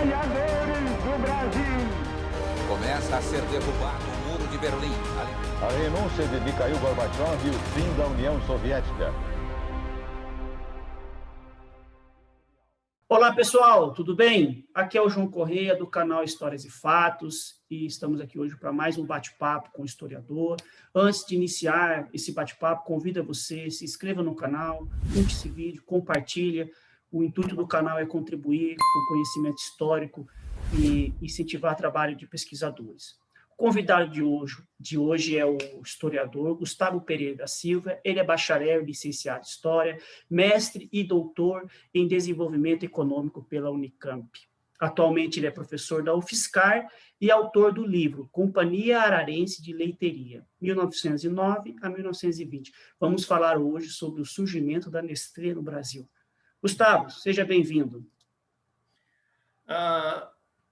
trabalhadores do Brasil. Começa a ser derrubado o Muro de Berlim. A renúncia de Mikhail Gorbachev e o fim da União Soviética. Olá, pessoal, tudo bem? Aqui é o João Correia, do canal Histórias e Fatos, e estamos aqui hoje para mais um bate-papo com o historiador. Antes de iniciar esse bate-papo, convido você, se inscreva no canal, curte esse vídeo, compartilha. O intuito do canal é contribuir com conhecimento histórico e incentivar o trabalho de pesquisadores. O convidado de hoje é o historiador Gustavo Pereira da Silva. Ele é bacharel e licenciado em História, mestre e doutor em Desenvolvimento Econômico pela Unicamp. Atualmente ele é professor da UFSCar e autor do livro Companhia Ararense de Leiteria, 1909 a 1920. Vamos falar hoje sobre o surgimento da Nestlé no Brasil. Gustavo, seja bem-vindo.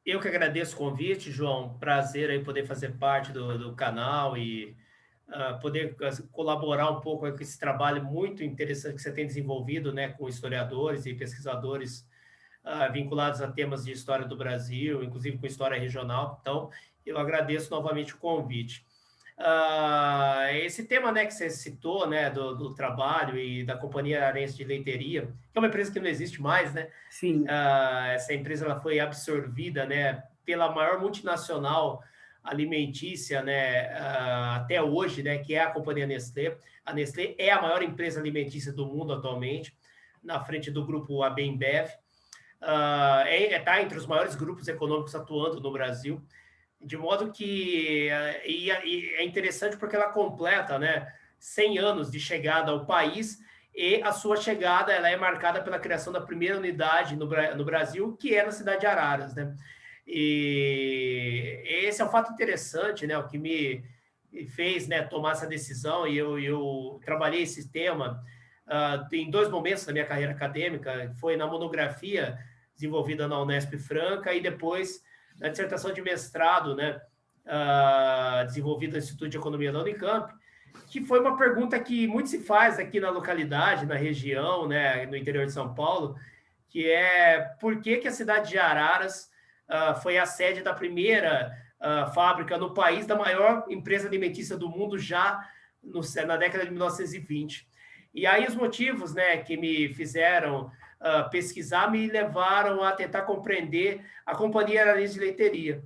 Eu que agradeço o convite, João. Prazer aí poder fazer parte do canal e poder colaborar um pouco com esse trabalho muito interessante que você tem desenvolvido, né, com historiadores e pesquisadores vinculados a temas de história do Brasil, inclusive com história regional. Então, eu agradeço novamente o convite. Esse tema, né, que você citou, né, do trabalho e da Companhia Ararense de Leiteria, que é uma empresa que não existe mais, né? Sim. Essa empresa ela foi absorvida, né, pela maior multinacional alimentícia, né, até hoje, né, que é a Companhia Nestlé. A Nestlé é a maior empresa alimentícia do mundo atualmente, na frente do grupo AB InBev. Está entre os maiores grupos econômicos atuando no Brasil. De modo que é interessante porque ela completa, né, 100 anos de chegada ao país, e a sua chegada ela é marcada pela criação da primeira unidade no Brasil, que é na cidade de Araras, né? E esse é um fato interessante, né, o que me fez, né, tomar essa decisão, e eu trabalhei esse tema em dois momentos da minha carreira acadêmica. Foi na monografia desenvolvida na Unesp Franca e depois na dissertação de mestrado, né, desenvolvida no Instituto de Economia da Unicamp, que foi uma pergunta que muito se faz aqui na localidade, na região, né, no interior de São Paulo, que é por que a cidade de Araras foi a sede da primeira fábrica no país da maior empresa alimentícia do mundo já na década de 1920. E aí os motivos, né, que me fizeram pesquisar me levaram a tentar compreender a Companhia Ararense de Leiteria,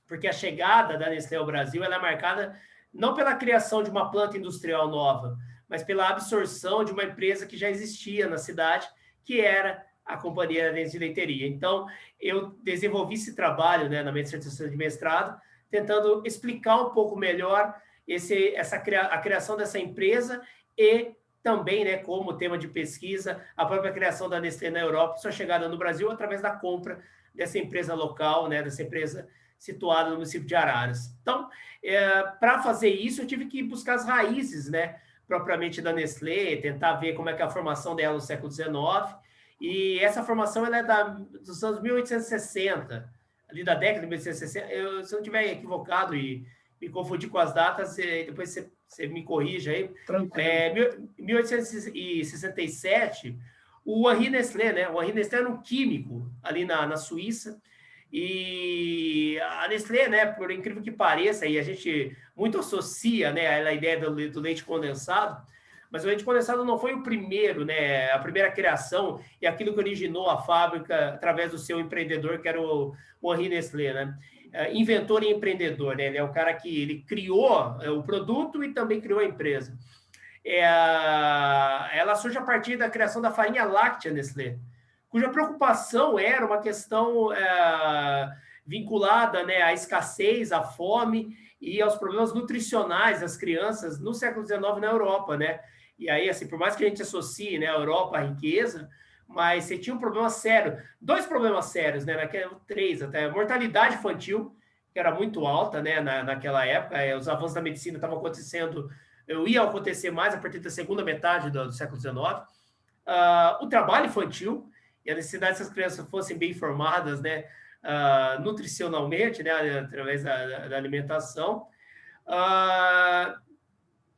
porque a chegada da Nestlé ao Brasil ela é marcada não pela criação de uma planta industrial nova, mas pela absorção de uma empresa que já existia na cidade, que era a Companhia Ararense de Leiteria. Então, eu desenvolvi esse trabalho, né, na minha dissertação de mestrado, tentando explicar um pouco melhor a criação dessa empresa e também, né, como tema de pesquisa, a própria criação da Nestlé na Europa, sua chegada no Brasil através da compra dessa empresa local, né, dessa empresa situada no município de Araras. Então, para fazer isso, eu tive que buscar as raízes, né, propriamente da Nestlé, tentar ver como é que é a formação dela no século XIX, e essa formação ela é dos anos 1860, ali da década de 1860. Se eu não estiver equivocado e me confundi com as datas, depois você me corrija aí. Tranquilo. 1867, o Henri Nestlé, né? O Henri Nestlé era um químico ali na Suíça, e a Nestlé, né, por incrível que pareça, e a gente muito associa, né, a ideia do leite condensado, mas o leite condensado não foi o primeiro, né, a primeira criação e aquilo que originou a fábrica através do seu empreendedor, que era o Henri Nestlé, né? Inventor e empreendedor, né? Ele é o cara que ele criou o produto e também criou a empresa. Ela surge a partir da criação da farinha láctea Nestlé, cuja preocupação era uma questão vinculada, né, à escassez, à fome e aos problemas nutricionais das crianças no século XIX na Europa, né? E aí, assim, por mais que a gente associe, né, a Europa à riqueza, mas você tinha um problema sério, dois problemas sérios, né, três até, a mortalidade infantil, que era muito alta, né, naquela época, os avanços da medicina estavam acontecendo, ia acontecer mais a partir da segunda metade do século XIX, o trabalho infantil e a necessidade que essas crianças fossem bem formadas, né, nutricionalmente, né, através da alimentação,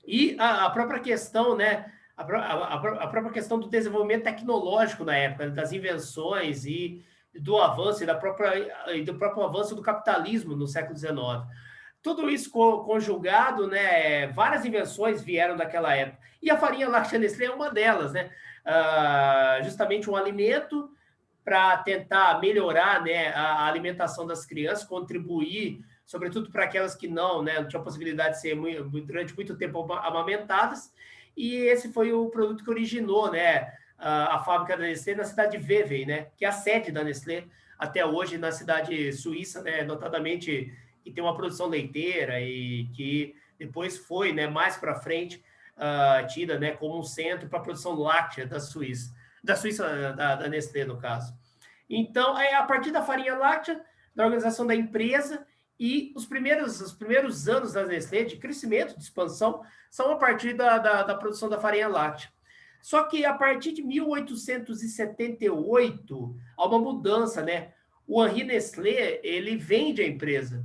e a própria questão, né, a própria questão do desenvolvimento tecnológico na época, das invenções e do avanço e do próprio avanço do capitalismo no século XIX. Tudo isso conjugado, né? Várias invenções vieram daquela época. E a farinha láctea Nestlé é uma delas, né? Justamente um alimento para tentar melhorar, né, a alimentação das crianças, contribuir, sobretudo para aquelas que não tinham a possibilidade de ser durante muito tempo amamentadas. E esse foi o produto que originou, né, a fábrica da Nestlé na cidade de Vevey, né, que é a sede da Nestlé até hoje na cidade suíça, né, notadamente que tem uma produção leiteira e que depois foi, né, mais para frente, tida, né, como um centro para a produção láctea da Suíça, da Nestlé, no caso. Então, a partir da farinha láctea, da organização da empresa, e os primeiros anos da Nestlé, de crescimento, de expansão, são a partir da produção da farinha láctea. Só que a partir de 1878, há uma mudança, né? O Henri Nestlé, ele vende a empresa.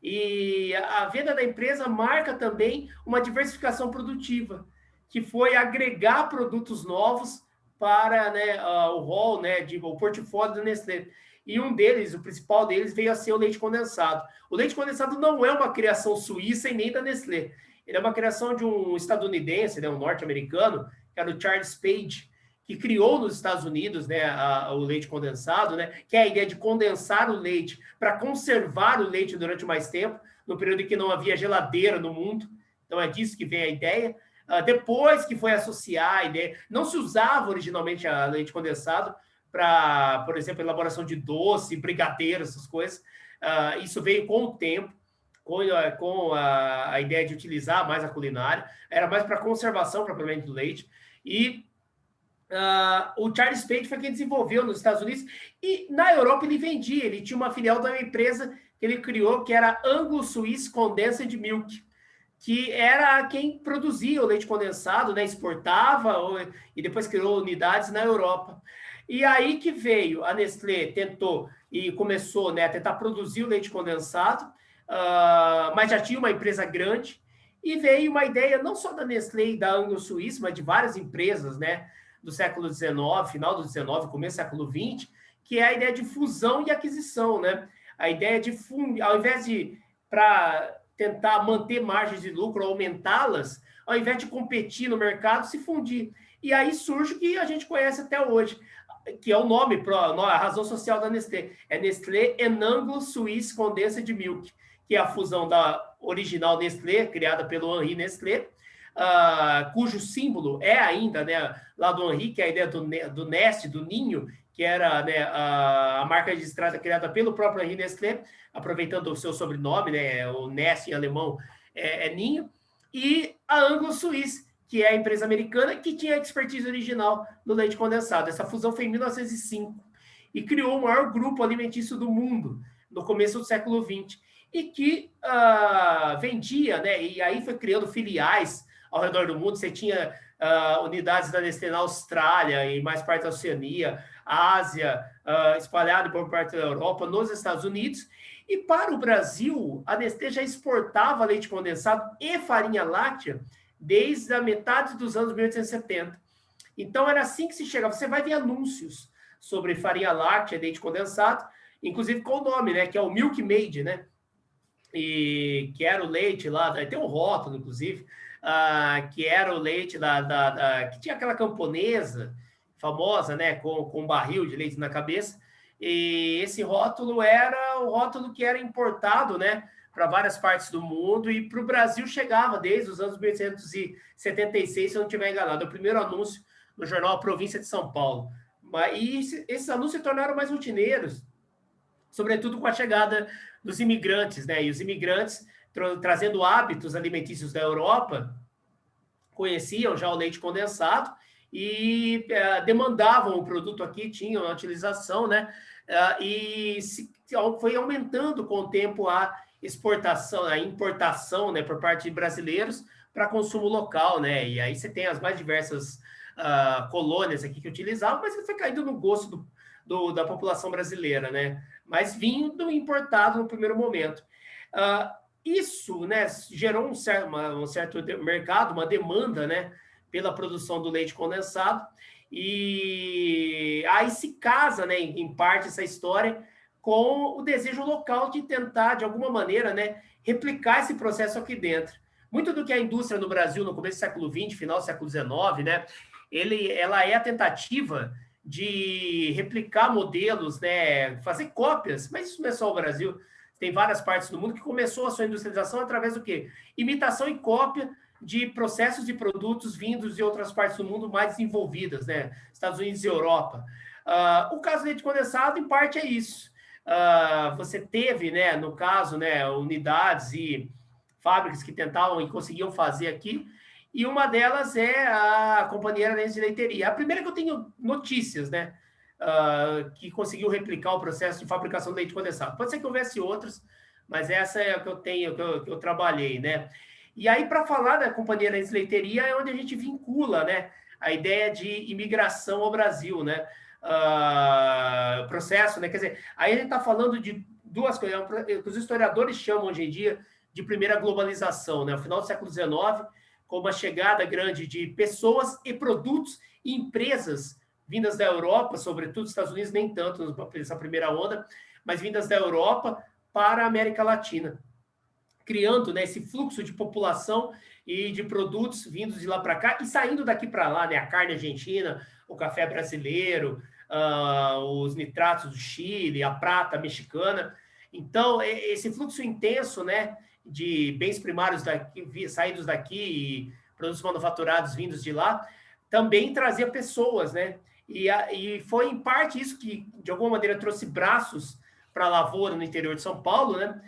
E a venda da empresa marca também uma diversificação produtiva, que foi agregar produtos novos para, né, o rol, né, o portfólio da Nestlé. E um deles, o principal deles, veio a ser o leite condensado. O leite condensado não é uma criação suíça e nem da Nestlé. Ele é uma criação de um estadunidense, né, um norte-americano, que era o Charles Page, que criou nos Estados Unidos, né, o leite condensado, né, que é a ideia de condensar o leite para conservar o leite durante mais tempo, no período em que não havia geladeira no mundo. Então é disso que vem a ideia. Depois que foi associar a ideia, não se usava originalmente a leite condensado para, por exemplo, elaboração de doce, brigadeiro, essas coisas. Isso veio com o tempo, com a ideia de utilizar mais a culinária, era mais para conservação propriamente do leite. E o Charles Page foi quem desenvolveu nos Estados Unidos, e na Europa ele vendia, ele tinha uma filial da empresa que ele criou, que era Anglo-Swiss Condensed Milk, que era quem produzia o leite condensado, né, exportava e depois criou unidades na Europa. E aí que veio, a Nestlé tentou e começou, né, a tentar produzir o leite condensado, mas já tinha uma empresa grande, e veio uma ideia não só da Nestlé e da Anglo-Suíça, mas de várias empresas, né, do século XIX, final do XIX, começo do século XX, que é a ideia de fusão e aquisição, né? A ideia de fundir, ao invés de, para tentar manter margens de lucro, aumentá-las, ao invés de competir no mercado, se fundir. E aí surge o que a gente conhece até hoje, que é o nome, a razão social da Nestlé. É Nestlé and Anglo-Swiss Condensed Milk, que é a fusão da original Nestlé, criada pelo Henri Nestlé, cujo símbolo é ainda, né, lá do Henri, que é a ideia do nest, do ninho, que era, né, a marca registrada criada pelo próprio Henri Nestlé, aproveitando o seu sobrenome, né, o nest em alemão é ninho, e a Anglo-Suisse, que é a empresa americana que tinha a expertise original no leite condensado. Essa fusão foi em 1905 e criou o maior grupo alimentício do mundo no começo do século XX, e que vendia, né, e aí foi criando filiais ao redor do mundo. Você tinha unidades da Nestlé na Austrália e mais parte da Oceania, Ásia, espalhado por parte da Europa, nos Estados Unidos. E para o Brasil, a Nestlé já exportava leite condensado e farinha láctea desde a metade dos anos 1870. Então, era assim que se chegava. Você vai ver anúncios sobre farinha láctea, leite condensado, inclusive com o nome, né, que é o Milk Made, né? E que era o leite lá, tem um rótulo, inclusive, que era o leite que tinha aquela camponesa famosa, né, com um barril de leite na cabeça, e esse rótulo era o rótulo que era importado, né, para várias partes do mundo, e para o Brasil chegava desde os anos 1876, se eu não estiver enganado, o primeiro anúncio no jornal Província de São Paulo. E esses anúncios se tornaram mais rotineiros, sobretudo com a chegada dos imigrantes, né? E os imigrantes, trazendo hábitos alimentícios da Europa, conheciam já o leite condensado e demandavam o produto aqui, tinham a utilização, né? Foi aumentando com o tempo a exportação, a importação, né, por parte de brasileiros para consumo local, né? E aí você tem as mais diversas colônias aqui que utilizavam, mas foi caindo no gosto da população brasileira, né? Mas vindo importado no primeiro momento. Isso, né, gerou um certo mercado, uma demanda, né, pela produção do leite condensado, E aí se casa, né, em parte, essa história com o desejo local de tentar, de alguma maneira, né, replicar esse processo aqui dentro. Muito do que a indústria no Brasil, no começo do século XX, final do século XIX, né, ela é a tentativa de replicar modelos, né, fazer cópias, mas isso não é só o Brasil, tem várias partes do mundo que começou a sua industrialização através do quê? Imitação e cópia de processos de produtos vindos de outras partes do mundo mais desenvolvidas, né, Estados Unidos e Europa. O caso do leite condensado, em parte, é isso. Você teve, né, no caso, né, unidades e fábricas que tentavam e conseguiam fazer aqui, e uma delas é a Companhia Aranense de Leiteria. A primeira que eu tenho notícias, né, que conseguiu replicar o processo de fabricação de leite condensado. Pode ser que houvesse outras, mas essa é a que eu tenho, que eu trabalhei, né. E aí, para falar da Companhia Aranense de Leiteria, é onde a gente vincula, né, a ideia de imigração ao Brasil, né, processo, né? Quer dizer, aí a gente está falando de duas coisas que os historiadores chamam hoje em dia de primeira globalização, né? No final do século XIX, com uma chegada grande de pessoas e produtos e empresas vindas da Europa, sobretudo dos Estados Unidos, nem tanto nessa primeira onda, mas vindas da Europa para a América Latina, criando, né, esse fluxo de população e de produtos vindos de lá para cá e saindo daqui para lá, né? A carne argentina, o café brasileiro, os nitratos do Chile, a prata mexicana. Então, esse fluxo intenso, né, de bens primários daqui, saídos daqui e produtos manufaturados vindos de lá, também trazia pessoas, né? E foi, em parte, isso que, de alguma maneira, trouxe braços para a lavoura no interior de São Paulo, né?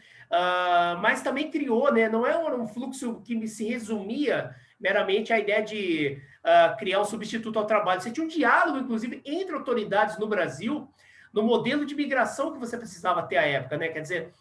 Mas também criou, né? Não é um fluxo que se resumia meramente à ideia de criar um substituto ao trabalho. Você tinha um diálogo, inclusive, entre autoridades no Brasil, no modelo de migração que você precisava ter à época, né? Quer dizer,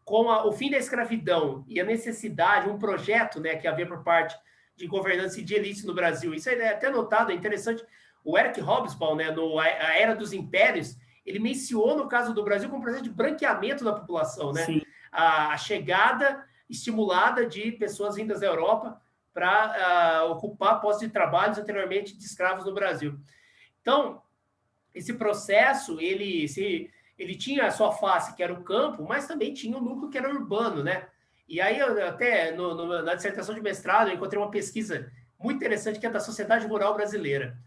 com o fim da escravidão e a necessidade, um projeto, né, que havia por parte de governantes e de elites no Brasil. Isso é até notado, é interessante. O Eric Hobsbawm, né, no A Era dos Impérios, ele menciona o caso do Brasil como um processo de branqueamento da população, né? A chegada estimulada de pessoas vindas da Europa para ocupar postos de trabalho anteriormente de escravos no Brasil. Então, esse processo, ele tinha a sua face, que era o campo, mas também tinha o núcleo, que era urbano, né? E aí, eu até na dissertação de mestrado, eu encontrei uma pesquisa muito interessante, que é da Sociedade Rural Brasileira.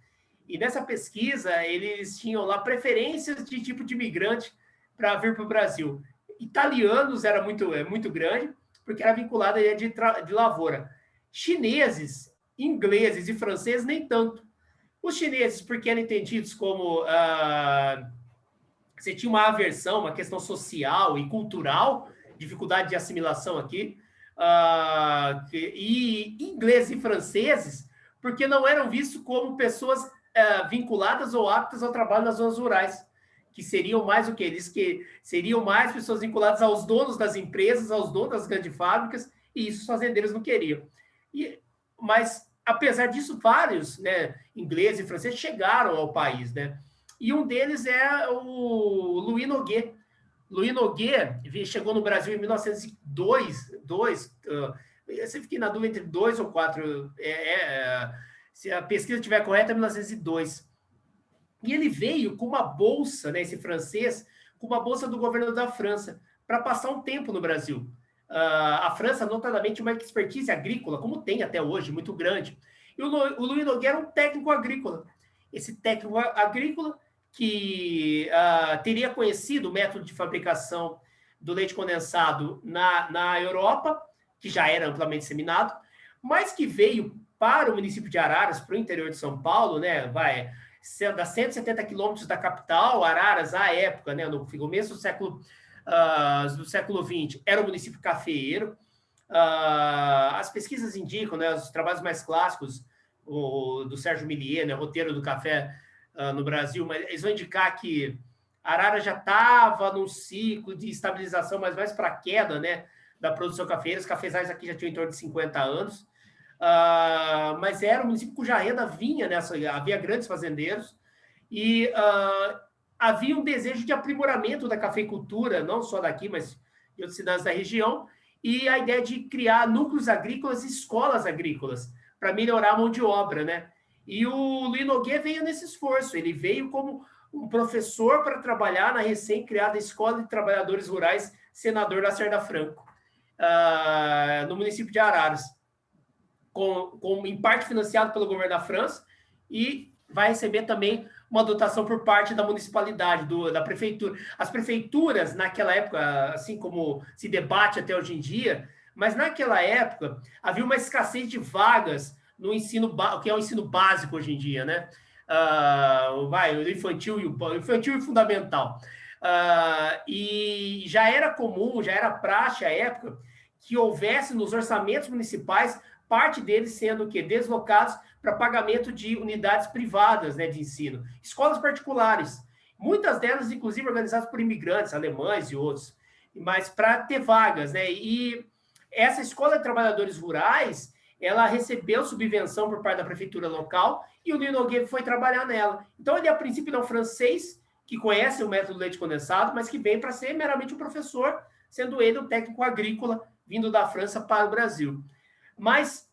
E nessa pesquisa, eles tinham lá preferências de tipo de imigrante para vir para o Brasil. Italianos era muito grande, porque era vinculado aí de lavoura. Chineses, ingleses e franceses, nem tanto. Os chineses, porque eram entendidos como... você tinha uma aversão, uma questão social e cultural, dificuldade de assimilação aqui, e ingleses e franceses, porque não eram vistos como pessoas vinculadas ou aptas ao trabalho nas zonas rurais, que seriam mais o quê? Eles que seriam mais pessoas vinculadas aos donos das empresas, aos donos das grandes fábricas, e isso os fazendeiros não queriam. Mas, apesar disso, vários, né, ingleses e franceses chegaram ao país, né? E um deles é o Louis Noguet. Louis Noguet chegou no Brasil em 1902, eu fiquei na dúvida entre 2 ou 4, se a pesquisa estiver correta, é 1902. E ele veio com uma bolsa, né, esse francês, com uma bolsa do governo da França, para passar um tempo no Brasil. A França, notadamente, uma expertise agrícola, como tem até hoje, muito grande. E o Louis Noguet era um técnico agrícola. Esse técnico agrícola que teria conhecido o método de fabricação do leite condensado na Europa, que já era amplamente disseminado, mas que veio para o município de Araras, para o interior de São Paulo, né, a 170 quilômetros da capital. Araras, à época, né, no começo do século XX, era um município cafeeiro. As pesquisas indicam, né, os trabalhos mais clássicos, do Sérgio Millier, né, roteiro do café no Brasil, mas eles vão indicar que Araras já estava num ciclo de estabilização, mas mais para a queda, né, da produção cafeeira. Os cafezais aqui já tinham em torno de 50 anos. Mas era um município cuja renda vinha havia grandes fazendeiros e havia um desejo de aprimoramento da cafeicultura, não só daqui, mas de outras cidades da região, e a ideia de criar núcleos agrícolas e escolas agrícolas para melhorar a mão de obra, né? E o Luiz Nogueira veio nesse esforço, ele veio como um professor para trabalhar na recém-criada Escola de Trabalhadores Rurais Senador Lacerda Franco, no município de Araras, em parte financiado pelo governo da França, e vai receber também uma dotação por parte da municipalidade, da prefeitura. As prefeituras, naquela época, assim como se debate até hoje em dia, mas naquela época havia uma escassez de vagas no ensino, que é o ensino básico hoje em dia, né? O infantil e fundamental. E já era comum, já era praxe à época, que houvesse nos orçamentos municipais parte deles sendo o quê? Deslocados para pagamento de unidades privadas, né, de ensino. Escolas particulares, muitas delas, inclusive, organizadas por imigrantes, alemães e outros, mas para ter vagas, né? E essa Escola de Trabalhadores Rurais, ela recebeu subvenção por parte da prefeitura local e o Luiz Nogueira foi trabalhar nela. Então, ele, a princípio, é um francês que conhece o método leite condensado, mas que vem para ser meramente um professor, sendo ele um técnico agrícola vindo da França para o Brasil. Mas,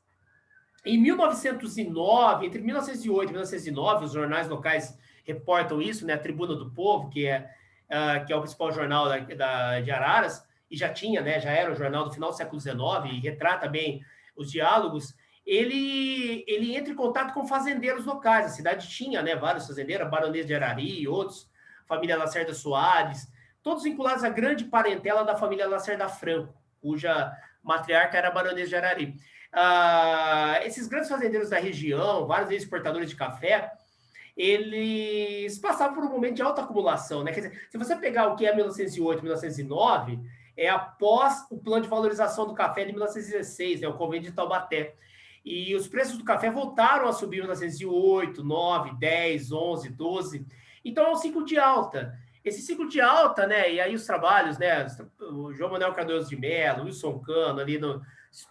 em 1909, entre 1908 e 1909, os jornais locais reportam isso, né? A Tribuna do Povo, que é o principal jornal de Araras, e já tinha, né? Já era o jornal do final do século XIX, e retrata bem os diálogos. Ele entra em contato com fazendeiros locais. A cidade tinha, né, vários fazendeiros, a Baronesa de Arari e outros, família Lacerda Soares, todos vinculados à grande parentela da família Lacerda Franco, cuja matriarca era a Baronesa de Arari. Esses grandes fazendeiros da região, vários deles exportadores de café, eles passavam por um momento de alta acumulação, né? Quer dizer, se você pegar o que é 1908, 1909, é após o plano de valorização do café de 1916, né? O convênio de Taubaté. E os preços do café voltaram a subir em 1908, 9, 10, 11, 12. Então é um ciclo de alta. Esse ciclo de alta, né? E aí os trabalhos, né? O João Manuel Cardoso de Mello, o Wilson Cano, ali no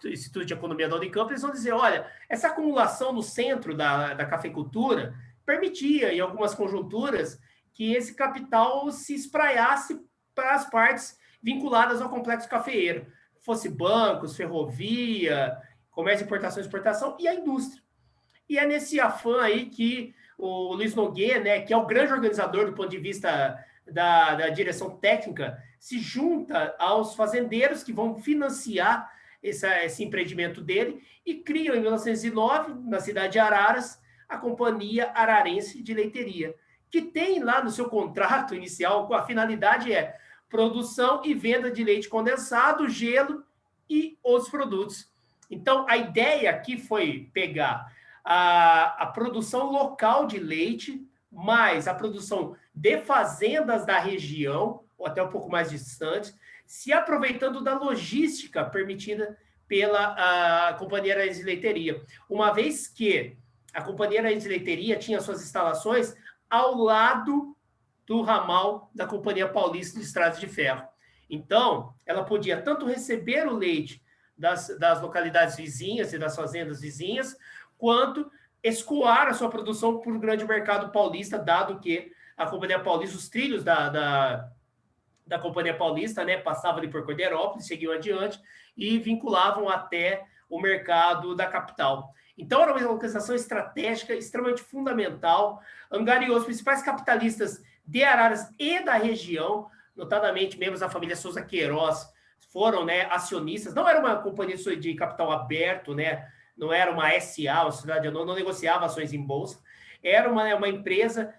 Instituto de Economia da Unicamp, eles vão dizer, olha, essa acumulação no centro da cafeicultura permitia, em algumas conjunturas, que esse capital se espraiasse para as partes vinculadas ao complexo cafeeiro, fosse bancos, ferrovia, comércio, importação e exportação, e a indústria. E é nesse afã aí que o Luiz Nogueira, né, que é o grande organizador do ponto de vista da direção técnica, se junta aos fazendeiros que vão financiar esse empreendimento dele e criam, em 1909, na cidade de Araras, a Companhia Ararense de Leiteria, que tem lá no seu contrato inicial, a finalidade é produção e venda de leite condensado, gelo e outros produtos. Então, a ideia aqui foi pegar a produção local de leite, mais a produção de fazendas da região, ou até um pouco mais distantes, se aproveitando da logística permitida pela Companhia Ararense de Leiteria. Uma vez que a Companhia Ararense de Leiteria tinha suas instalações ao lado do ramal da Companhia Paulista de Estradas de Ferro. Então, ela podia tanto receber o leite das localidades vizinhas e das fazendas vizinhas, quanto escoar a sua produção para o grande mercado paulista, dado que a Companhia Paulista, os trilhos da Companhia Paulista, né, passavam ali por Cordeirópolis, seguiam adiante e vinculavam até o mercado da capital. Então, era uma localização estratégica extremamente fundamental, angariou os principais capitalistas de Araras e da região, notadamente membros da família Souza Queiroz, foram, né, acionistas. Não era uma companhia de capital aberto, né, não era uma SA, uma sociedade, não negociava ações em bolsa, era uma empresa,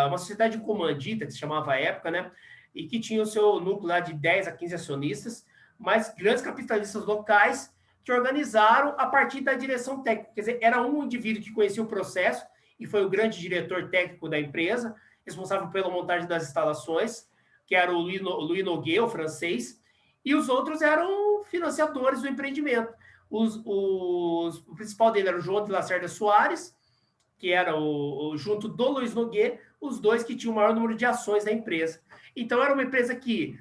uma sociedade comandita, que se chamava à época, né, e que tinha o seu núcleo lá de 10 a 15 acionistas, mas grandes capitalistas locais que organizaram a partir da direção técnica. Quer dizer, era um indivíduo que conhecia o processo e foi o grande diretor técnico da empresa, responsável pela montagem das instalações, que era o Louis Nogueira, o francês, e os outros eram financiadores do empreendimento. O principal dele era o João de Lacerda Soares, que era junto do Luiz Nogueira, os dois que tinham o maior número de ações da empresa. Então, era uma empresa que,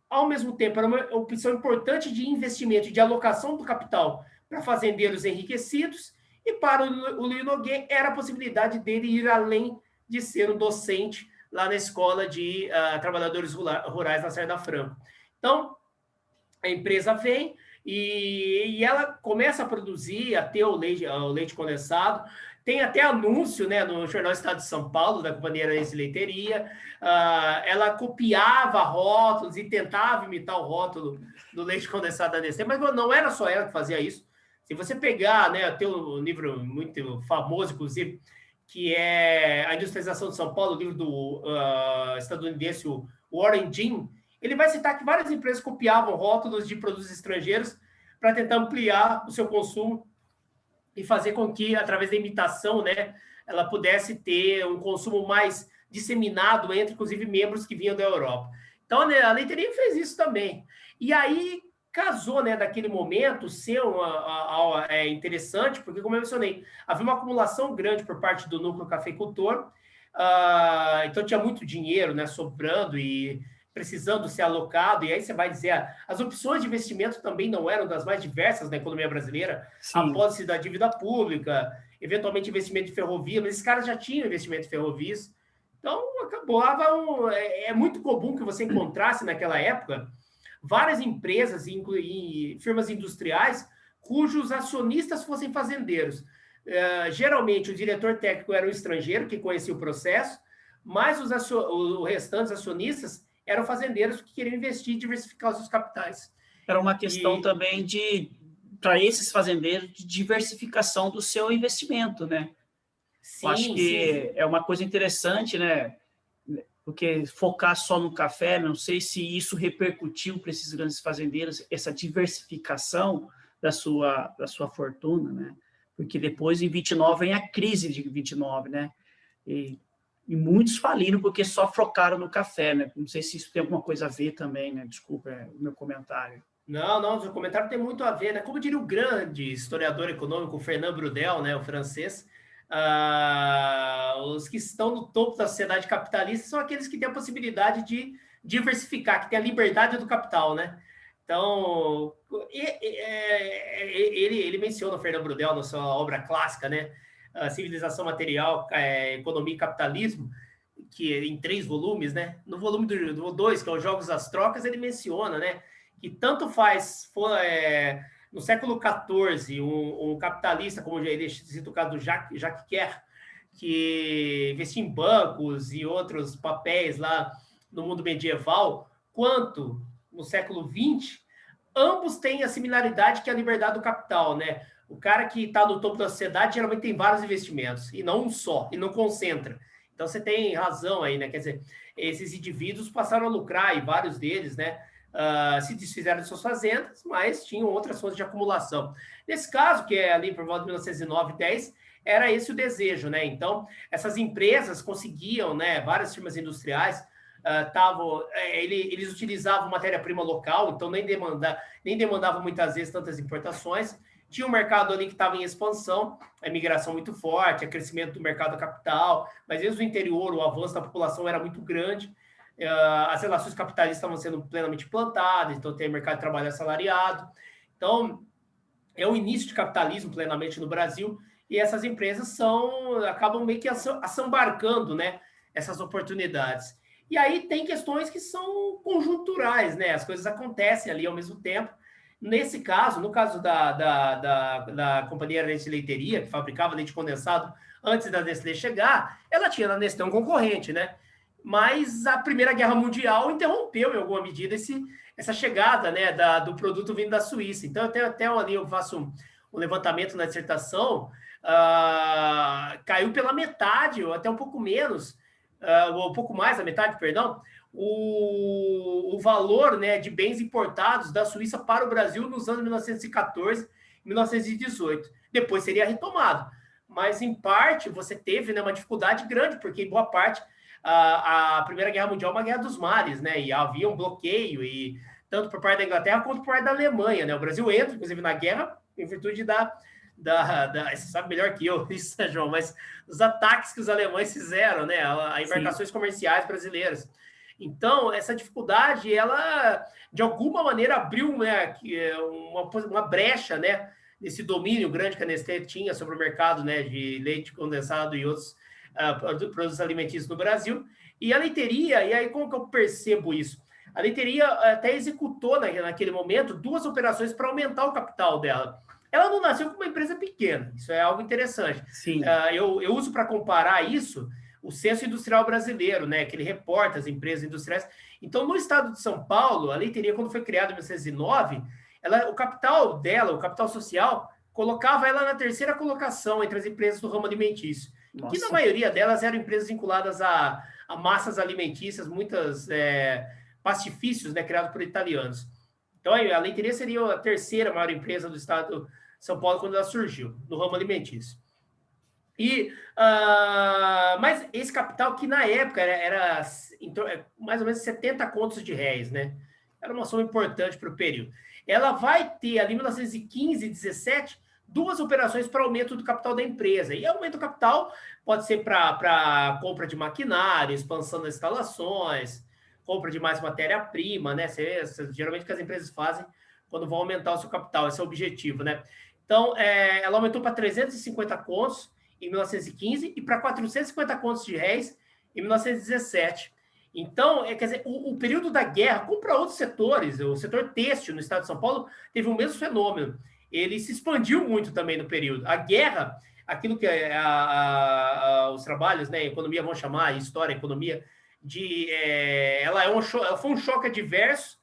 ao mesmo tempo, era uma opção importante de investimento e de alocação do capital para fazendeiros enriquecidos, e para o Luiz Nogueira era a possibilidade dele ir além de ser um docente lá na Escola de Trabalhadores Rurais na Lacerda Franco. Então, a empresa vem e ela começa a produzir, a ter o leite condensado, Tem até anúncio, né, no Jornal Estado de São Paulo, da Companhia Aranense de Leiteria. Ela copiava rótulos e tentava imitar o rótulo do leite condensado da Nestlé, mas não era só ela que fazia isso. Se você pegar, né, tem um livro muito famoso, inclusive, que é A Industrialização de São Paulo, o livro do estadunidense Warren Jim, ele vai citar que várias empresas copiavam rótulos de produtos estrangeiros para tentar ampliar o seu consumo e fazer com que, através da imitação, né, ela pudesse ter um consumo mais disseminado entre, inclusive, membros que vinham da Europa. Então, né, a Leiteria fez isso também. E aí casou, né, daquele momento, ser interessante, porque, como eu mencionei, havia uma acumulação grande por parte do núcleo cafeicultor, então tinha muito dinheiro, né, sobrando e precisando ser alocado, e aí você vai dizer, as opções de investimento também não eram das mais diversas na economia brasileira, a pólice da dívida pública, eventualmente investimento de ferrovia, mas esses caras já tinham investimento em ferrovias, então acabava é muito comum que você encontrasse naquela época várias empresas e firmas industriais cujos acionistas fossem fazendeiros. Geralmente o diretor técnico era um estrangeiro que conhecia o processo, mas os restantes acionistas eram fazendeiros que queriam investir e diversificar os seus capitais. Era uma questão também para esses fazendeiros, de diversificação do seu investimento, né? Sim, eu acho que é uma coisa interessante, né? Porque focar só no café, não sei se isso repercutiu para esses grandes fazendeiros, essa diversificação da sua fortuna, né? Porque depois, em 29, vem a crise de 29, né? E muitos faliram porque só focaram no café, né? Não sei se isso tem alguma coisa a ver também, né? Desculpa o meu comentário. Não, o seu comentário tem muito a ver, né? Como diria o grande historiador econômico Fernand Braudel, né, o francês, os que estão no topo da sociedade capitalista são aqueles que têm a possibilidade de diversificar, que têm a liberdade do capital, né? Então, ele menciona o Fernand Braudel na sua obra clássica, né? Civilização Material, Economia e Capitalismo, que em 3 volumes, né? No volume do 2, que é os Jogos das Trocas, ele menciona, né, que tanto faz no século XIV um capitalista, como ele cita o caso do Jacques Kerr, que investia em bancos e outros papéis lá no mundo medieval, quanto no século XX, ambos têm a similaridade que é a liberdade do capital, né? O cara que está no topo da sociedade geralmente tem vários investimentos, e não um só, e não concentra. Então, você tem razão aí, né? Quer dizer, esses indivíduos passaram a lucrar, e vários deles, né, se desfizeram de suas fazendas, mas tinham outras fontes de acumulação. Nesse caso, que é ali por volta de 1909, 10, era esse o desejo, né? Então, essas empresas conseguiam, né, várias firmas industriais, eles utilizavam matéria-prima local, então nem demandavam muitas vezes tantas importações. Tinha um mercado ali que estava em expansão, a imigração muito forte, o crescimento do mercado capital, mas mesmo no interior o avanço da população era muito grande, as relações capitalistas estavam sendo plenamente implantadas, então tem mercado de trabalho assalariado. Então, é o início de capitalismo plenamente no Brasil, e essas empresas acabam meio que assambarcando, né, essas oportunidades. E aí tem questões que são conjunturais, né? As coisas acontecem ali ao mesmo tempo. Nesse caso, no caso da Companhia Aranense de Leiteria, que fabricava leite condensado antes da Nestlé chegar, ela tinha na Nestlé um concorrente, né? Mas a Primeira Guerra Mundial interrompeu, em alguma medida, essa chegada, né, do produto vindo da Suíça. Então, eu faço um levantamento na dissertação, caiu pela metade, ou até um pouco menos, ou um pouco mais da metade, perdão, o valor, né, de bens importados da Suíça para o Brasil nos anos 1914 e 1918. Depois seria retomado. Mas, em parte, você teve, né, uma dificuldade grande, porque, em boa parte, a Primeira Guerra Mundial é uma guerra dos mares, né? E havia um bloqueio, e tanto por parte da Inglaterra quanto por parte da Alemanha, né? O Brasil entra, inclusive, na guerra em virtude você sabe melhor que eu isso, né, João? Mas os ataques que os alemães fizeram, né? A embarcações comerciais brasileiras. Então, essa dificuldade, ela, de alguma maneira, abriu, né, uma brecha, né, nesse domínio grande que a Nestlé tinha sobre o mercado, né, de leite condensado e outros produtos alimentícios no Brasil. E a leiteria, e aí como que eu percebo isso? A leiteria até executou, naquele momento, 2 operações para aumentar o capital dela. ela não nasceu como uma empresa pequena, isso é algo interessante. Sim. Eu uso para comparar isso o Censo Industrial Brasileiro, né, que ele reporta as empresas industriais. Então, no estado de São Paulo, a leiteria, quando foi criada em 1909, o capital dela, o capital social, colocava ela na terceira colocação entre as empresas do ramo alimentício, Nossa. que na maioria delas eram empresas vinculadas a massas alimentícias, muitas pastifícios, né, criados por italianos. Então, a leiteria seria a terceira maior empresa do estado de São Paulo quando ela surgiu, no ramo alimentício. Mas esse capital, que na época era mais ou menos 70 contos de réis, né? Era uma soma importante para o período. Ela vai ter, ali em 1915 e 17, 2 operações para aumento do capital da empresa. E aumento do capital pode ser para compra de maquinário, expansão das instalações, compra de mais matéria-prima, né? Geralmente o que as empresas fazem quando vão aumentar o seu capital, esse é o objetivo, né? Então, ela aumentou para 350 contos em 1915 e para 450 contos de réis em 1917. Então, quer dizer, o período da guerra, como para outros setores, o setor têxtil no estado de São Paulo teve o mesmo fenômeno. Ele se expandiu muito também no período. A guerra, aquilo que os trabalhos, né, economia vão chamar, história, economia, ela foi um choque adverso,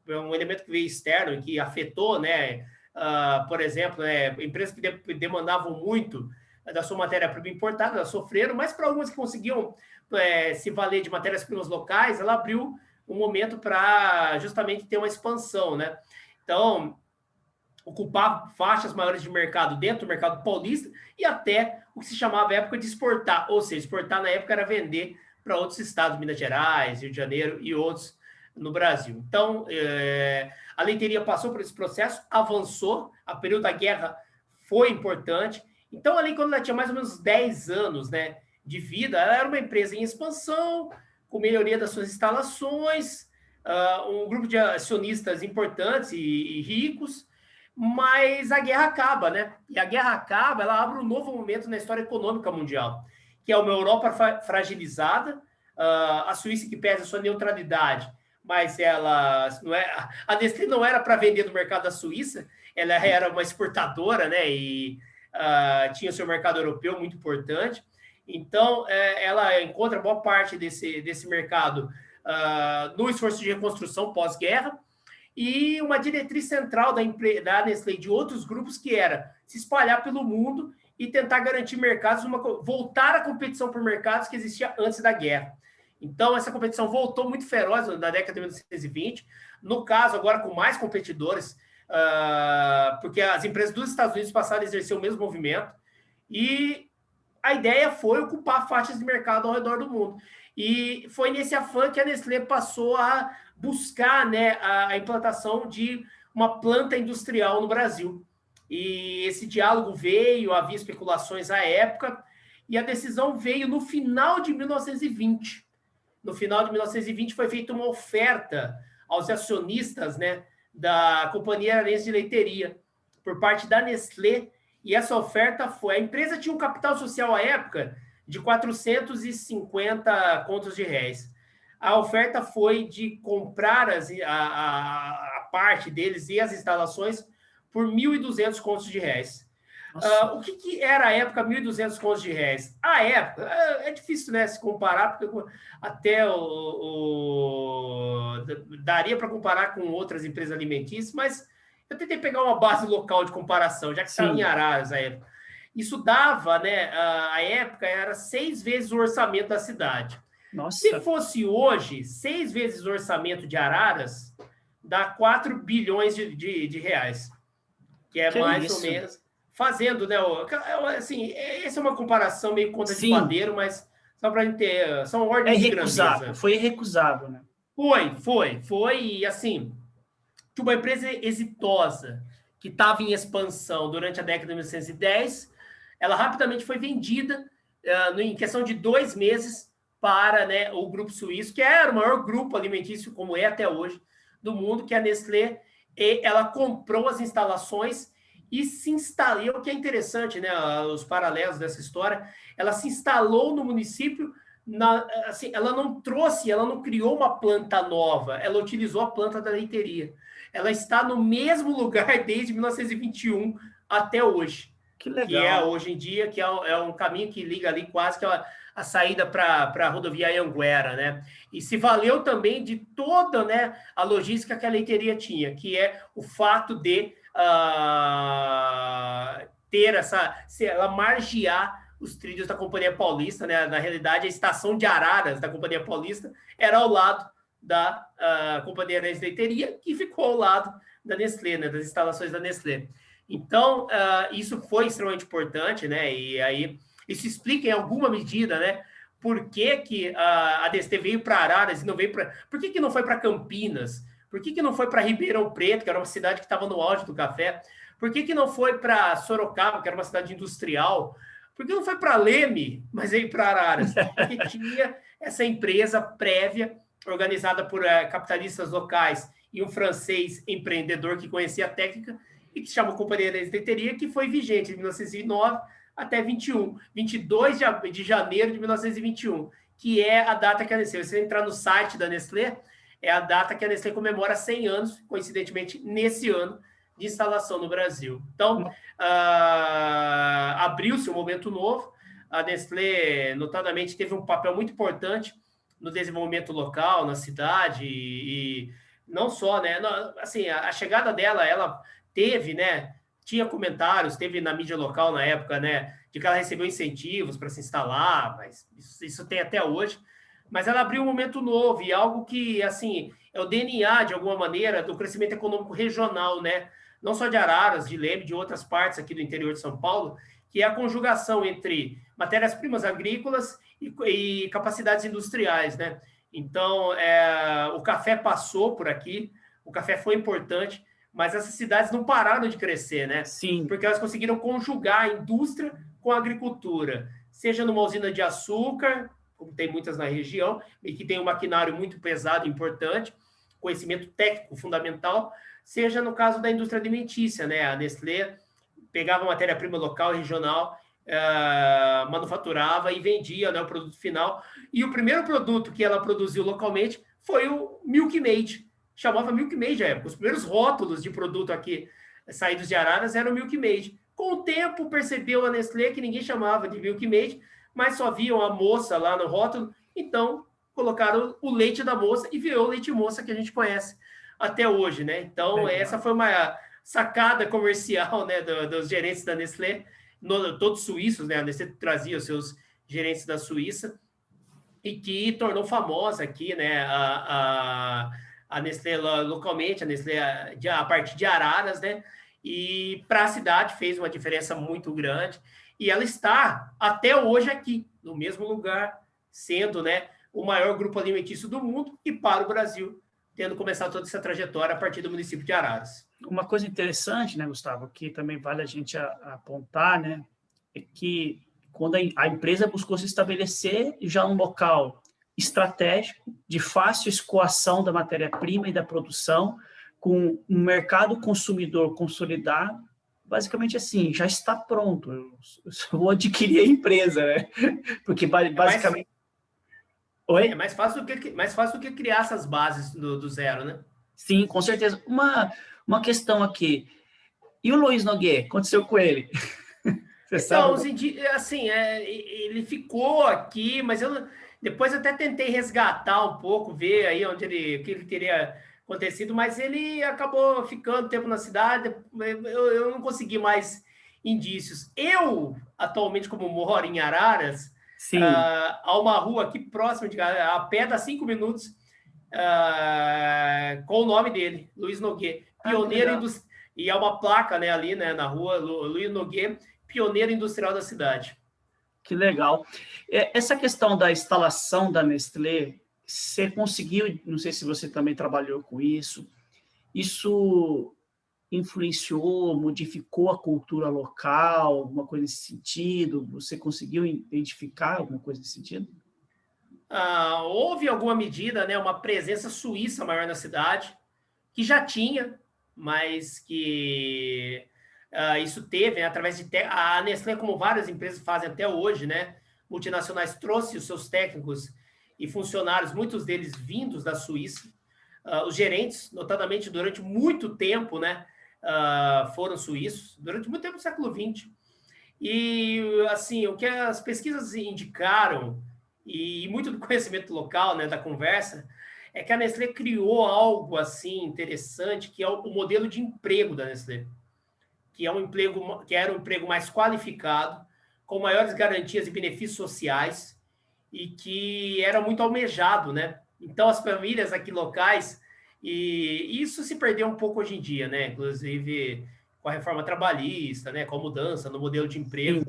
um elemento que veio externo e que afetou, né, por exemplo, empresas que demandavam muito da sua matéria-prima importada, elas sofreram, mas para algumas que conseguiam se valer de matérias-primas locais, ela abriu um momento para justamente ter uma expansão, né? Então, ocupar faixas maiores de mercado dentro do mercado paulista e até o que se chamava à época de exportar, ou seja, exportar na época era vender para outros estados, Minas Gerais, Rio de Janeiro e outros no Brasil. Então, a leiteria passou por esse processo, avançou, a período da guerra foi importante. Então, ali, quando ela tinha mais ou menos 10 anos, né, de vida, ela era uma empresa em expansão, com melhoria das suas instalações, um grupo de acionistas importantes e ricos, mas a guerra acaba, né? E a guerra acaba, ela abre um novo momento na história econômica mundial, que é uma Europa fragilizada, a Suíça que pesa a sua neutralidade, mas ela não é, a Nestlé não era para vender no mercado da Suíça, ela era uma exportadora, né? E tinha o seu mercado europeu muito importante. Então, ela encontra boa parte desse mercado no esforço de reconstrução pós-guerra e uma diretriz central da Nestlé e de outros grupos que era se espalhar pelo mundo e tentar garantir mercados, voltar à competição por mercados que existia antes da guerra. Então, essa competição voltou muito feroz na década de 1920, no caso, agora com mais competidores, porque as empresas dos Estados Unidos passaram a exercer o mesmo movimento, e a ideia foi ocupar faixas de mercado ao redor do mundo. E foi nesse afã que a Nestlé passou a buscar, né, a implantação de uma planta industrial no Brasil. E esse diálogo veio, havia especulações à época, e a decisão veio no final de 1920. No final de 1920 foi feita uma oferta aos acionistas, né, da Companhia Aranense de Leiteria, por parte da Nestlé, e essa oferta foi... A empresa tinha um capital social à época de 450 contos de réis. A oferta foi de comprar a parte deles e as instalações por 1.200 contos de réis. O que era a época 1.200 contos de réis? A época, é difícil, né, se comparar, porque até daria para comparar com outras empresas alimentícias, mas eu tentei pegar uma base local de comparação, já que estava em Araras a época. Isso dava, né, a época era 6 vezes o orçamento da cidade. Nossa. Se fosse hoje, 6 vezes o orçamento de Araras, dá 4 bilhões de reais, que é mais ou menos... Fazendo, né? Assim, essa é uma comparação meio conta de padeiro, mas só para a gente ter... São ordens de grandeza. Foi irrecusável, né? Foi, e assim, que uma empresa exitosa, que estava em expansão durante a década de 1910, ela rapidamente foi vendida em questão de 2 meses para, né, o grupo suíço, que era o maior grupo alimentício, como é até hoje, do mundo, que é a Nestlé, e ela comprou as instalações e se instalou, o que é interessante, né, os paralelos dessa história, ela se instalou no município, assim, ela não criou uma planta nova, ela utilizou a planta da leiteria. Ela está no mesmo lugar desde 1921 até hoje. Que legal. Que é, hoje em dia, que é um caminho que liga ali quase que a saída para a rodovia Anhanguera, né? E se valeu também de toda, né, a logística que a leiteria tinha, que é o fato de ter ela margear os trilhos da Companhia Paulista, né? Na realidade, a estação de Araras da Companhia Paulista era ao lado da Companhia Aranhas Leiteria, que ficou ao lado da Nestlé, né? Das instalações da Nestlé. Então, isso foi extremamente importante, né? E aí, isso explica em alguma medida, né? Por que a Nestlé veio para Araras e não veio para... Por que não foi para Campinas? Por que não foi para Ribeirão Preto, que era uma cidade que estava no auge do café? Por que não foi para Sorocaba, que era uma cidade industrial? Por que não foi para Leme, mas veio para Araras? Porque tinha essa empresa prévia, organizada por capitalistas locais e um francês empreendedor que conhecia a técnica e que se chamou Companhia Aranhas Leiteria, que foi vigente de 1909 até 22 de janeiro de 1921, que é a data que a Nestlé, se você entrar no site da Nestlé, é a data que a Nestlé comemora 100 anos, coincidentemente, nesse ano de instalação no Brasil. Então, abriu-se um momento novo, a Nestlé, notadamente, teve um papel muito importante no desenvolvimento local, na cidade, e não só, né? Assim, a chegada dela, ela teve, né? Tinha comentários, teve na mídia local na época, né? De que ela recebeu incentivos para se instalar, mas isso tem até hoje. Mas ela abriu um momento novo e algo que, assim, é o DNA, de alguma maneira, do crescimento econômico regional, né? Não só de Araras, de Leme, de outras partes aqui do interior de São Paulo, que é a conjugação entre matérias-primas agrícolas e capacidades industriais, né? Então, o café passou por aqui, o café foi importante, mas essas cidades não pararam de crescer, né? Sim. Porque elas conseguiram conjugar a indústria com a agricultura, seja numa usina de açúcar, como tem muitas na região, e que tem um maquinário muito pesado e importante, conhecimento técnico fundamental, seja no caso da indústria alimentícia, né? A Nestlé pegava matéria-prima local, regional, manufaturava e vendia, né, o produto final. E o primeiro produto que ela produziu localmente foi o Milk Made. Chamava Milk Made à época. Os primeiros rótulos de produto aqui saídos de Araras eram Milk Made. Com o tempo, percebeu a Nestlé que ninguém chamava de Milk Made, mas só viam a moça lá no rótulo, então colocaram o leite da moça e virou o leite moça que a gente conhece até hoje, né? Então, essa foi uma sacada comercial, né, dos gerentes da Nestlé, todos suíços, né? A Nestlé trazia os seus gerentes da Suíça e que tornou famosa aqui, né, a Nestlé localmente, a Nestlé a partir de Araras, né? E para a cidade fez uma diferença muito grande. E ela está até hoje aqui, no mesmo lugar, sendo, né, o maior grupo alimentício do mundo e para o Brasil, tendo começado toda essa trajetória a partir do município de Araras. Uma coisa interessante, né, Gustavo, que também vale a gente apontar, né, é que quando a empresa buscou se estabelecer já um local estratégico, de fácil escoação da matéria-prima e da produção, com um mercado consumidor consolidado, basicamente assim, já está pronto, eu vou adquirir a empresa, né? Porque basicamente... Oi? É mais fácil do que criar essas bases do zero, né? Sim, com certeza. Uma questão aqui, e o Luiz Nogueira, aconteceu com ele? Então, assim, ele ficou aqui, mas eu depois até tentei resgatar um pouco, ver aí o que ele teria acontecido, mas ele acabou ficando tempo na cidade, eu não consegui mais indícios. Eu, atualmente, como moro em Araras, há uma rua aqui próxima de casa, a pé dá 5 minutos, com o nome dele, Luiz Nogueira, pioneiro industrial, e há uma placa, né, ali, né, na rua, Luiz Nogueira, pioneiro industrial da cidade. Que legal. Essa questão da instalação da Nestlé, você conseguiu, não sei se você também trabalhou com isso influenciou, modificou a cultura local, alguma coisa nesse sentido? Você conseguiu identificar alguma coisa nesse sentido? Houve alguma medida, né, uma presença suíça maior na cidade, que já tinha, mas que isso teve, né, através de... A Nestlé, como várias empresas fazem até hoje, né, multinacionais, trouxe os seus técnicos e funcionários, muitos deles vindos da Suíça, os gerentes, notadamente durante muito tempo, né, foram suíços, durante muito tempo do século XX. E, assim, o que as pesquisas indicaram, e muito do conhecimento local, né, da conversa, é que a Nestlé criou algo, assim, interessante, que é o modelo de emprego da Nestlé, que era um emprego mais qualificado, com maiores garantias e benefícios sociais, e que era muito almejado, né? Então, as famílias aqui locais, e isso se perdeu um pouco hoje em dia, né? Inclusive com a reforma trabalhista, né? Com a mudança no modelo de emprego,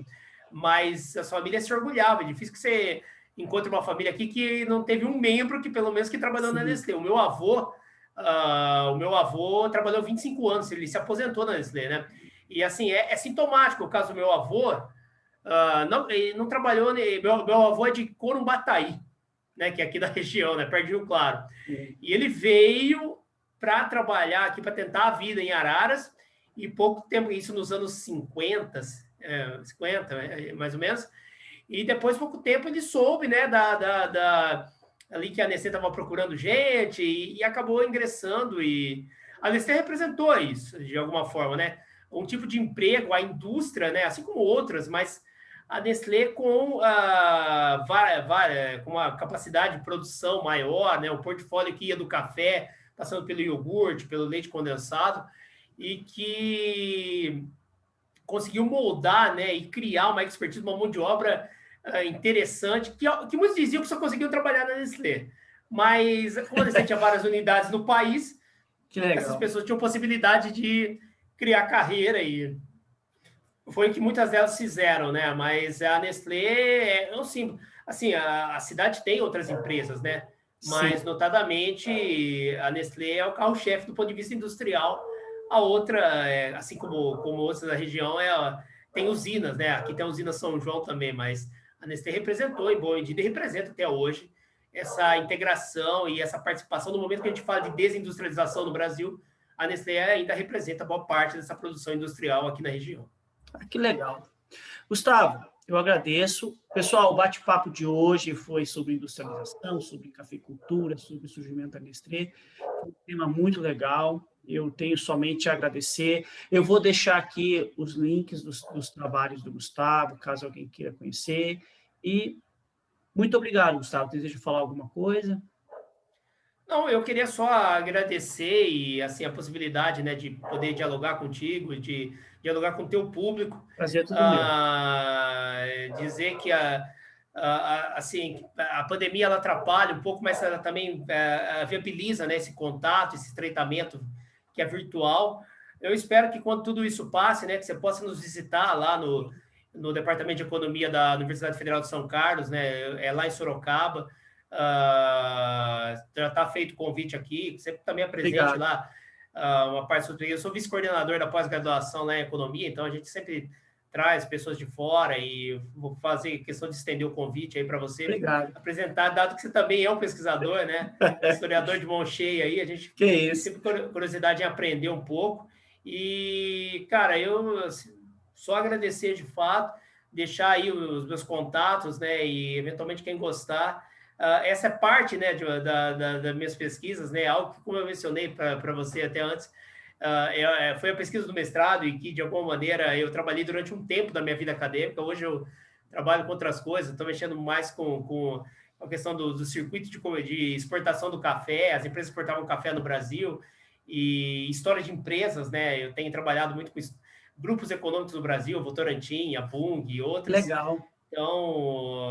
mas as famílias se orgulhavam. É difícil que você encontre uma família aqui que não teve um membro que, pelo menos, que trabalhou na Nestlé. O meu avô trabalhou 25 anos, ele se aposentou na Nestlé, né? E, assim, é sintomático o caso do meu avô. Ele não trabalhou... Meu avô é de Corumbataí, né, que é aqui da região, né, perto de Rio Claro. E ele veio para trabalhar aqui, para tentar a vida em Araras, e pouco tempo, isso nos anos 50, mais ou menos, e depois, pouco tempo, ele soube, né, ali que a Nestlé estava procurando gente, e acabou ingressando, e a Nestlé representou isso, de alguma forma, né, um tipo de emprego, a indústria, né, assim como outras, mas a Nestlé com uma capacidade de produção maior, né? O portfólio que ia do café, passando pelo iogurte, pelo leite condensado, e que conseguiu moldar, né, e criar uma expertise, uma mão de obra interessante, que muitos diziam que só conseguiam trabalhar na Nestlé. Mas, como a Nestlé tinha várias unidades no país, essas pessoas tinham possibilidade de criar carreira, e foi o que muitas delas fizeram, né? Mas a Nestlé é um símbolo. Assim, a cidade tem outras empresas, né? Mas, notadamente, a Nestlé é o carro-chefe do ponto de vista industrial. A outra, assim como outras da região, tem usinas, né? Aqui tem a usina São João também, mas a Nestlé representou, em boa medida, e representa até hoje, essa integração e essa participação. No momento que a gente fala de desindustrialização no Brasil, a Nestlé ainda representa boa parte dessa produção industrial aqui na região. Que legal. Gustavo, eu agradeço. Pessoal, o bate-papo de hoje foi sobre industrialização, sobre cafeicultura, sobre o surgimento da Nestlé. Foi um tema muito legal. Eu tenho somente a agradecer. Eu vou deixar aqui os links dos trabalhos do Gustavo, caso alguém queira conhecer. E muito obrigado, Gustavo. Deseja falar alguma coisa? Não, eu queria só agradecer e, assim, a possibilidade, né, de poder dialogar contigo, de dialogar com o teu público. Prazer é tudo meu. Dizer que assim, a pandemia ela atrapalha um pouco, mas ela também viabiliza, né, esse contato, esse estreitamento que é virtual. Eu espero que quando tudo isso passe, né, que você possa nos visitar lá no Departamento de Economia da Universidade Federal de São Carlos, né, lá em Sorocaba. Já está feito o convite aqui, você também é presente. Obrigado. Lá, uma parte do... Eu sou vice-coordenador da pós-graduação lá em Economia, então a gente sempre traz pessoas de fora, e vou fazer questão de estender o convite aí para você. Obrigado. Apresentar, dado que você também é um pesquisador, né? Historiador de mão cheia aí, a gente tem sempre curiosidade em aprender um pouco. E, cara, eu só agradecer de fato, deixar aí os meus contatos, né? E eventualmente quem gostar. Essa é parte, né, das minhas pesquisas, né? Algo que, como eu mencionei para você até antes, foi a pesquisa do mestrado, e que, de alguma maneira, eu trabalhei durante um tempo da minha vida acadêmica. Hoje eu trabalho com outras coisas, estou mexendo mais com a questão do circuito de exportação do café. As empresas exportavam café no Brasil, e história de empresas, né? Eu tenho trabalhado muito com grupos econômicos do Brasil, o Votorantim, a Bung e outros. Legal. Então,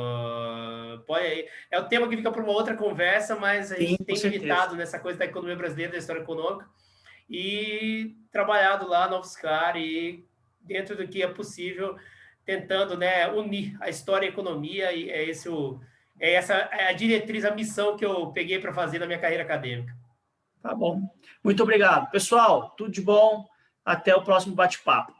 é o tema que fica para uma outra conversa, mas a gente tem militado nessa coisa da economia brasileira, da história econômica, e trabalhado lá no UFSCar, e dentro do que é possível, tentando, né, unir a história e a economia, e essa é a diretriz, a missão que eu peguei para fazer na minha carreira acadêmica. Tá bom. Muito obrigado. Pessoal, tudo de bom. Até o próximo bate-papo.